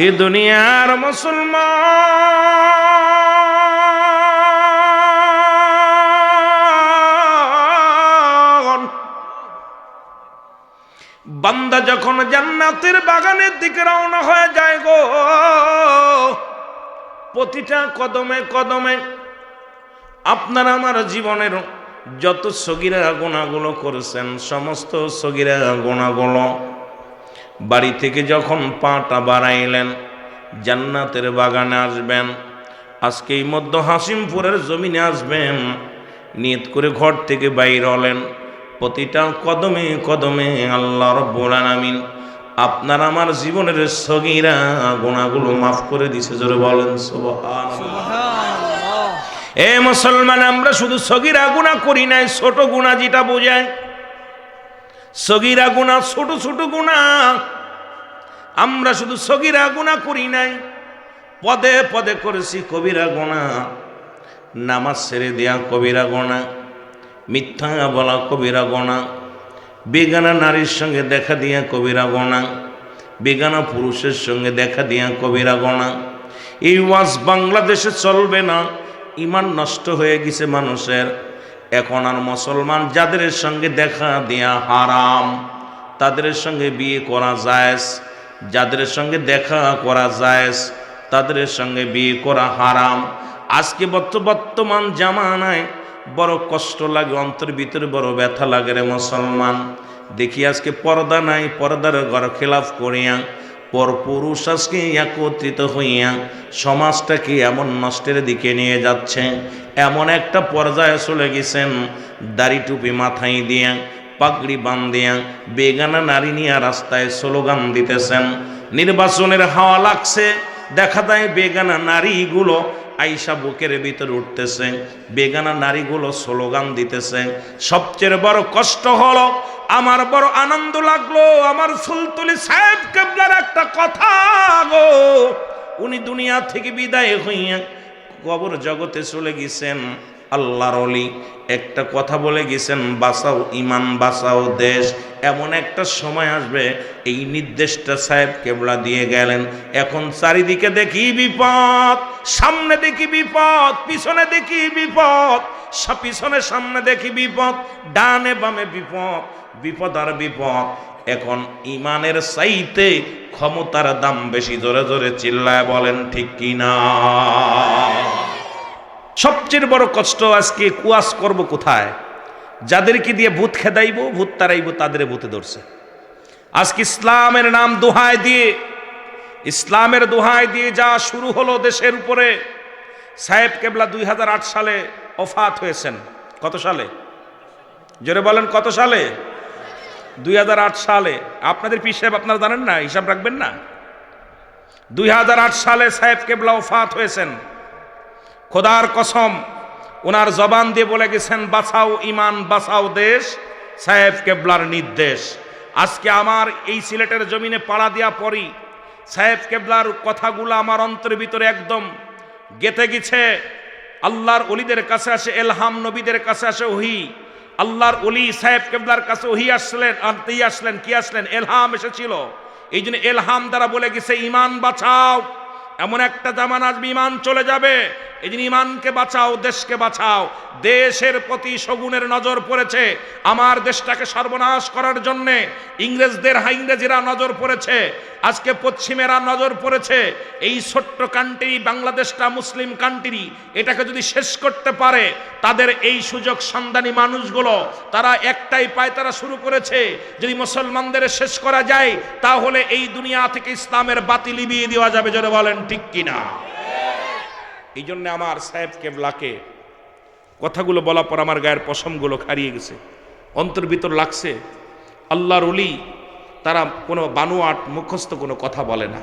এই দুনিয়ার মুসলমান বান্দা যখন জান্নাতের বাগানের দিকে রওনা হয়ে যায় গো, প্রতিটা কদমে কদমে আপনার আমার জীবনের যত সগীরা গুনাহগুলো করেছেন সমস্ত সগীরা গুনাহগুলো বাড়ি থেকে যখন পাটা বাড়াইলেন জান্নাতের বাগানে আসবেন, আজকে এই মধ্য হাসিমপুরের জমিনে আসবেন, নিয়ত করে ঘর থেকে বাইর হলেন, প্রতিটা কদমে কদমে আল্লাহ রাব্বুল আলামিন আপনার আমার জীবনের সগীরা গুনাহগুলো মাফ করে দিছে। জোরে বলেন সুবহানাল্লাহ। এ মুসলমান, আমরা শুধু সগীরা গুনাহ করি নাই, ছোট গুনাহ যেটা বোঝায় সগীরা গুনাহ, ছোট ছোট গুনাহ আমরা শুধু সগীরা গুনাহ করি নাই, পদে পদে করেছি কবিরা গুনাহ। নামাজ ছেড়ে দেয়া কবিরা গুনাহ, মিথ্যা বলা কবিরা গুনাহ, বেগানা নারীর সঙ্গে দেখা দিয়া কবিরা গুনাহ, বেগানা পুরুষের সঙ্গে দেখা দিয়া কবিরা গুনাহ। এই ওয়াজ বাংলাদেশে চলবে না, ঈমান নষ্ট হয়ে গেছে মানুষের। এখন আর মুসলমান যাদের সঙ্গে দেখা দেয়া হারাম তাদের সঙ্গে বিয়ে করা জায়েজ, যাদের সঙ্গে দেখা করা জায়েজ তাদের সঙ্গে বিয়ে করা হারাম। আজকে বর্তমান জামানায় বড় কষ্ট লাগে, অন্তর ভিতরে বড় ব্যথা লাগে রে মুসলমান। দেখি আজকে পর্দা নাই, পর্দার ঘর খেলাফ করিয়া পর পুরুষ আজকে একত্রিত হইয়া সমাজটাকে এমন নষ্টের দিকে নিয়ে যাচ্ছে, এমন একটা পর্যায়ে চলে গেছেন দাড়ি টুপি মাথায় দিয়া পাগড়ি বান্ধিয়া বেগানা নারী নিয়ে রাস্তায় স্লোগান দিতেছেন। নির্বাচনের হাওয়া লাগছে, দেখা যায় বেগানা নারীগুলো আইসা বুকের ভিতরে উঠতেছে, বেগানা নারীগুলো স্লোগান দিতেছে। সবচেয়ে বড় কষ্ট হলো, আমার বড় আনন্দ লাগলো আমার ফুলতলি সাহেব কেবলার একটা কথা গো, উনি দুনিয়া থেকে বিদায় হইয়া কবর জগতে চলে গেছেন। আল্লাহর ওলি একটা কথা বলে গেছেন, বাঁচাও ইমান বাঁচাও দেশ। এমন একটা সময় আসবে, এই নির্দেশটা সাহেব কেবলা দিয়ে গেলেন। এখন চারিদিকে দেখি বিপদ, সামনে দেখি বিপদ, পিছনে দেখি বিপদ, পিছনে সামনে দেখি বিপদ, ডানে বামে বিপদ, বিপদ আর বিপদ। এখন ইমানের চাইতে ক্ষমতার দাম বেশি। জোরে জোরে চিল্লায় বলেন ঠিক কিনা? সবচেয়ে বড় কষ্ট আজকে কুয়াস করব কোথায়? যাদেরকে দিয়ে ভূত খেদাইব, ভূত তারাইব, তাদের ভূতে ধরছে। আজকে ইসলামের নাম দোহাই দিয়ে, ইসলামের দোহাই দিয়ে যা শুরু হলো দেশের উপরে। সাহেব কেবলা 2008 সালে ওফাত হয়েছেন। কত সালে? জোরে বলেন কত সালে? 2008 সালে। আপনাদের পীর সাহেব আপনারা জানেন না, হিসাব রাখবেন না? 2008 সালে সাহেব কেবলা ওফাত হয়েছেন। খোদার কসম, ওনার জবান দিয়ে বলে গেছেন, বাঁচাও ইমান বাঁচাও দেশ, সাহেব কেবলার নির্দেশ। আজকে আমার এই সিলেটের জমিনে পাড়া দিয়া পড়ি, সাহেব কেবলার কথাগুলো আমার অন্তরের ভিতরে একদম গেঁথে গেছে। আল্লাহর ওলিদের কাছে আসে এলহাম, নবীদের কাছে আসে ওহী। আল্লাহর ওলি সাহেব কেবলার কাছে ওহী আসলেন, কি আসলেন? এলহাম এসেছিল। এই জন্য এলহাম দ্বারা বলে গেছে ইমান বাঁচাও। এমন একটা জামানা আসবে ইমান চলে যাবে, এই জন্য ইমানকে বাঁচাও, দেশকে বাঁচাও। দেশের প্রতি শগুনের নজর পড়েছে, আমার দেশটাকে সর্বনাশ করার জন্যে ইংরেজিরা নজর পড়েছে, আজকে পশ্চিমেরা নজর পড়েছে। এই ছোট্ট কান্ট্রি বাংলাদেশটা মুসলিম কান্ট্রি, এটাকে যদি শেষ করতে পারে তাদের এই সুযোগ সন্ধানী মানুষগুলো তারা একটাই পায়, তারা শুরু করেছে যদি মুসলমানদের শেষ করা যায় তাহলে এই দুনিয়া থেকে ইসলামের বাতি লিভিয়ে দেওয়া যাবে। জোরে বলেন ঠিক কিনা? এই জন্য আমার সাহেব কেবলাকে কথাগুলো বলার পর আমার গায়ের পশমগুলো হারিয়ে গেছে, অন্তর ভিতর লাগছে। আল্লাহর ওলি তারা কোনো বানোয়াট মুখস্থ কোনো কথা বলে না,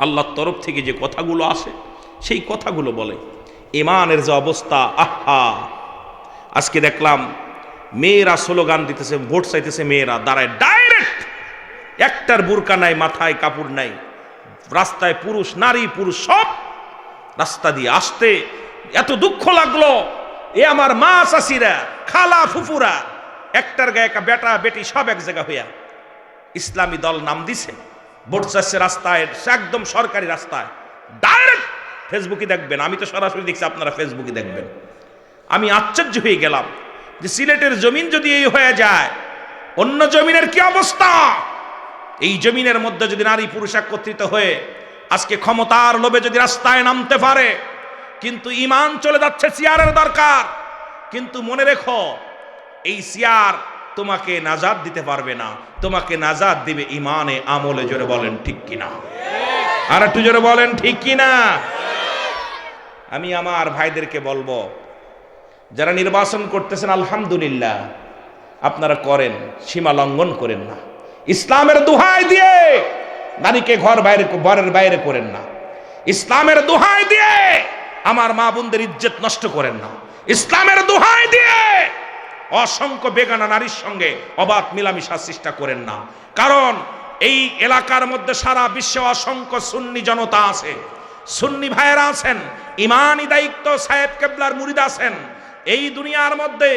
আল্লাহর তরফ থেকে যে কথাগুলো আসে সেই কথাগুলো বলে। ইমানের যে অবস্থা, আহা! আজকে দেখলাম মেয়েরা স্লোগান দিতেছে, ভোট চাইতেছে, মেয়েরা দাঁড়ায় ডাইরেক্ট, একটার বুরকা নাই, মাথায় কাপড় নাই, রাস্তায় পুরুষ নারী পুরুষ সব রাস্তা দিয়ে আসতে এত দুঃখ লাগলো। এ আমার মা চাষিরা, খালা ফুফুরা, একটার গায়ে বেটা বেটি সব এক জায়গা হইয়া ইসলামী দল নাম দিছে, ভোট চাচ্ছে রাস্তায়, একদম সরকারি রাস্তায়, ডাইরেক্ট ফেসবুকে দেখবেন, আমি তো সরাসরি দেখছি, আপনারা ফেসবুকে দেখবেন। আমি আশ্চর্য হয়ে গেলাম যে সিলেটের জমিন যদি এই হয়ে যায়, অন্য জমিনের কি অবস্থা? এই জমিনের মধ্যে যদি নারী পুরুষ একত্রিত হয়ে আজকে ক্ষমতার লোভে যদি রাস্তায় নামতে পারে, কিন্তু ঈমান চলে যাচ্ছে, চেয়ারের দরকার। কিন্তু মনে রেখো, এই চেয়ার তোমাকে নাজাত দিতে পারবে না, তোমাকে নাজাত দিবে ঈমানে আমলে। জোরে বলেন ঠিক কিনা? আর একটু জোরে বলেন ঠিক কিনা? আমি আমার ভাইদেরকে বলবো, যারা নির্বাচন করতেছেন আলহামদুলিল্লাহ, আপনারা করেন, সীমা লঙ্ঘন করেন না। ইসলামের দোহাই দিয়ে নারীকে ঘরের বাইরে করেন না। ইসলামের দোহাই দিয়ে আমার মা বোনদের ইজ্জত নষ্ট করেন না। ইসলামের দোহাই দিয়ে অসংখ্য বেগানা নারীর সঙ্গে অবাধ মিলামিশার চেষ্টা করেন না। কারণ এই এলাকার মধ্যে সারা বিশ্বে অসংখ্য সুন্নি জনতা আছে, সুন্নি ভাইয়েরা আছেন, ইমানি দায়িত্ব সাহেব কেবলার মুরিদ আছেন। এই দুনিয়ার মধ্যে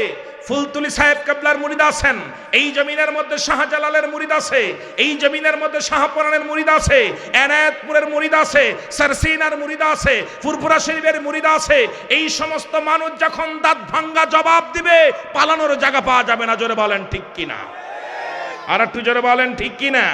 ফুলতুলি সাহেব কেবলার মুরিদ আছেন, এই জমিনের মধ্যে শাহজালালের মুরিদ আছে, এই জমিনের মধ্যে শাহপরানের মুরিদ আছে, এনায়েতপুরের মুরিদ আছে, সারসিনার মুরিদ আছে, ফুরফুরা শরীফের মুরিদ আছে। এই সমস্ত মানুষ যখন দাঁত ভাঙ্গা জবাব দিবে, পালানোর জায়গা পাওয়া যাবে না। জোরে বলেন ঠিক কিনা? আর একটু জোরে বলেন ঠিক কিনা?